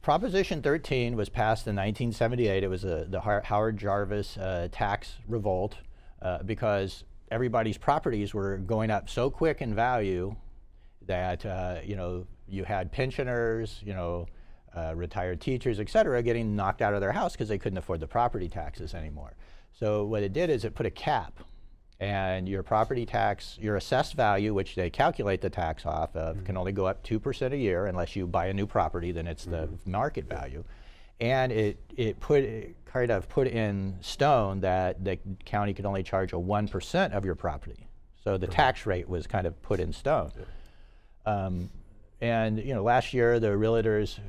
Proposition 13 was passed in 1978. It was the Howard Jarvis tax revolt because everybody's properties were going up so quick in value that you had pensioners, retired teachers, et cetera, getting knocked out of their house because they couldn't afford the property taxes anymore. So what it did is it put a cap, and your property tax, your assessed value, which they calculate the tax off of, can only go up 2% a year unless you buy a new property, then it's the market value. And it kind of put in stone that the county could only charge a 1% of your property. So the tax rate was kind of put in stone. And last year the realtors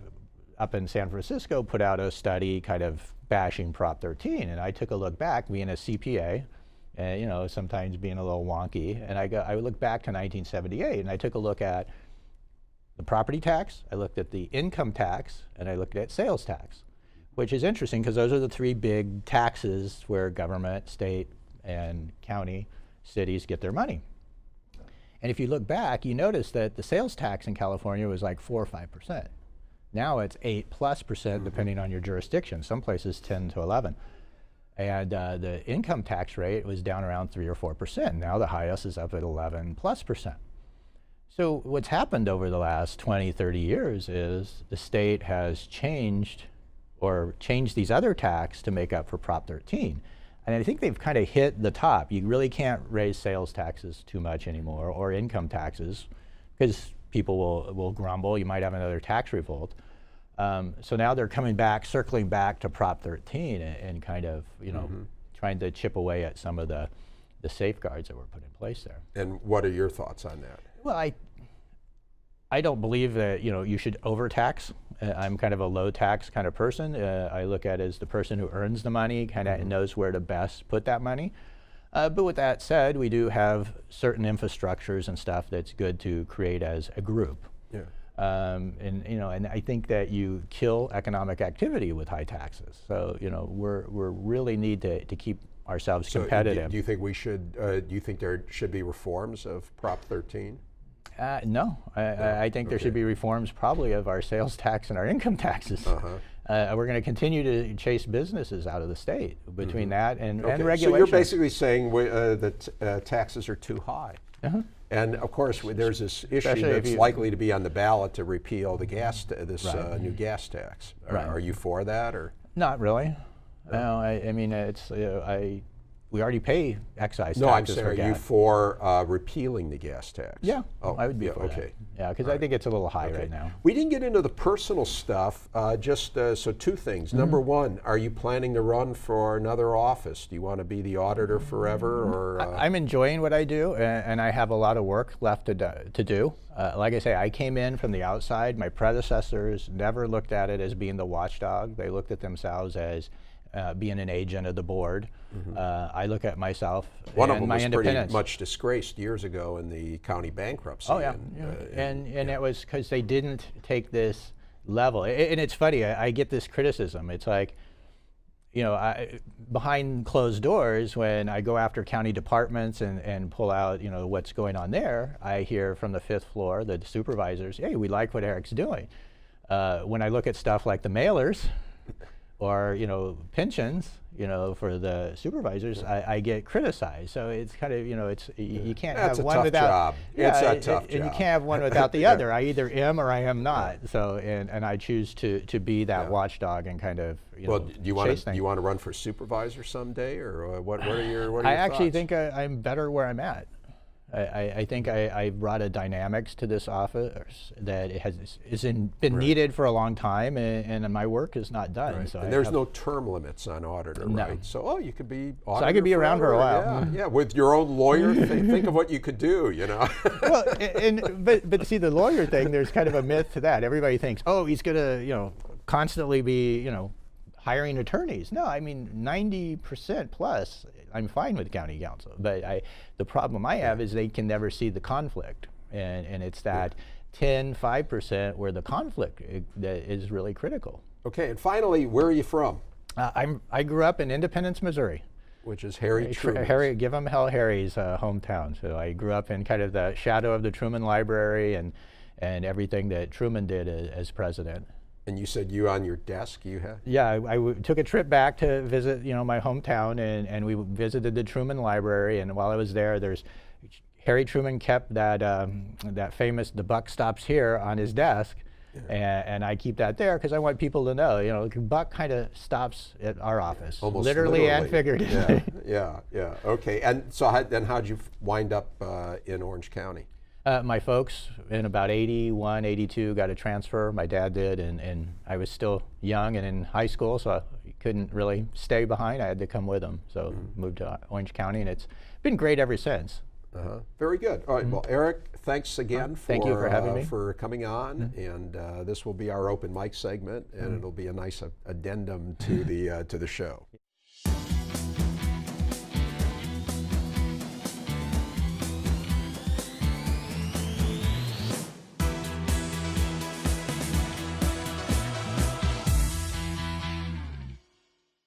up in San Francisco put out a study kind of bashing Prop 13, and I took a look back, being a CPA, and sometimes being a little wonky, and I looked back to 1978, and I took a look at the property tax, I looked at the income tax, and I looked at sales tax, which is interesting because those are the three big taxes where government, state, and county, cities get their money. And if you look back, you notice that the sales tax in California was like 4 or 5%. Now it's 8+%, depending on your jurisdiction. Some places 10 to 11. And the income tax rate was down around 3 or 4%. Now the highest is up at 11+%. So what's happened over the last 20, 30 years is the state has changed these other taxes to make up for Prop 13. And I think they've kind of hit the top. You really can't raise sales taxes too much anymore, or income taxes, because people will grumble. You might have another tax revolt. So now they're coming back, circling back to Prop 13 and kind of, trying to chip away at some of the safeguards that were put in place there. And what are your thoughts on that? Well, I don't believe that you should overtax. I'm kind of a low tax kind of person. I look at it as the person who earns the money, kind of knows where to best put that money. But with that said, we do have certain infrastructures and stuff that's good to create as a group. Yeah. And I think that you kill economic activity with high taxes. So we're really need to keep ourselves competitive. Do you think we should? Do you think there should be reforms of Prop 13? No, I think there should be reforms probably of our sales tax and our income taxes. We're going to continue to chase businesses out of the state between that and regulation. So you're basically saying that taxes are too high. And of course, there's this issue that's likely to be on the ballot to repeal the new gas tax. Are you for that, or? Not really. No, I mean we already pay excise taxes. No, I'm saying, are you for repealing the gas tax? Yeah, I would be for that. Yeah, because I think it's a little high right now. We didn't get into the personal stuff, so two things. Number one, are you planning to run for another office? Do you want to be the auditor forever? Or I'm enjoying what I do, and I have a lot of work left to do. Like I say, I came in from the outside. My predecessors never looked at it as being the watchdog. They looked at themselves as being an agent of the board. I look at myself One and of them my was independence. pretty much disgraced years ago in the county bankruptcy. Oh yeah, and it was because they didn't take this level. And it's funny, I get this criticism. It's like, behind closed doors, when I go after county departments and pull out, what's going on there, I hear from the 5th floor, the supervisors, hey, we like what Eric's doing. When I look at stuff like the mailers, or pensions, for the supervisors, I get criticized. So it's kind of, you can't have one without. It's a tough job. And you can't have one without the other. I either am or I am not. So and I choose to be that watchdog and kind of do you want to run for supervisor someday, or what are your I actually thoughts? think I'm better where I'm at. I think I brought a dynamics to this office that been needed for a long time, and my work is not done. Right. So and there's no term limits on auditor, right? So you could be auditor. So I could be around for a while. Yeah, with your own lawyer. think of what you could do. Well, but see, the lawyer thing, there's kind of a myth to that. Everybody thinks, oh, he's gonna constantly be hiring attorneys. No, I mean 90% plus. I'm fine with county counsel, but the problem I have is they can never see the conflict, and it's that 5% where the conflict that is really critical. Okay, and finally, where are you from? I grew up in Independence, Missouri, which is Harry Truman's. Give 'em Hell Harry's hometown. So I grew up in kind of the shadow of the Truman Library and everything that Truman did as president. And you said you on your desk you had? Yeah, I took a trip back to visit, my hometown, and we visited the Truman Library. And while I was there, Harry Truman kept that famous "The buck stops here" on his desk, and I keep that there because I want people to know, the buck kind of stops at our office, Almost literally and figuratively. Yeah. Okay. And so how'd you wind up in Orange County? My folks, in about 81, 82, got a transfer. My dad did, and I was still young and in high school, so I couldn't really stay behind. I had to come with them. So moved to Orange County, and it's been great ever since. Very good. All right. Well, Eric, thanks again Thank you for having me. for coming on. And this will be our open mic segment, and it'll be a nice addendum to the show.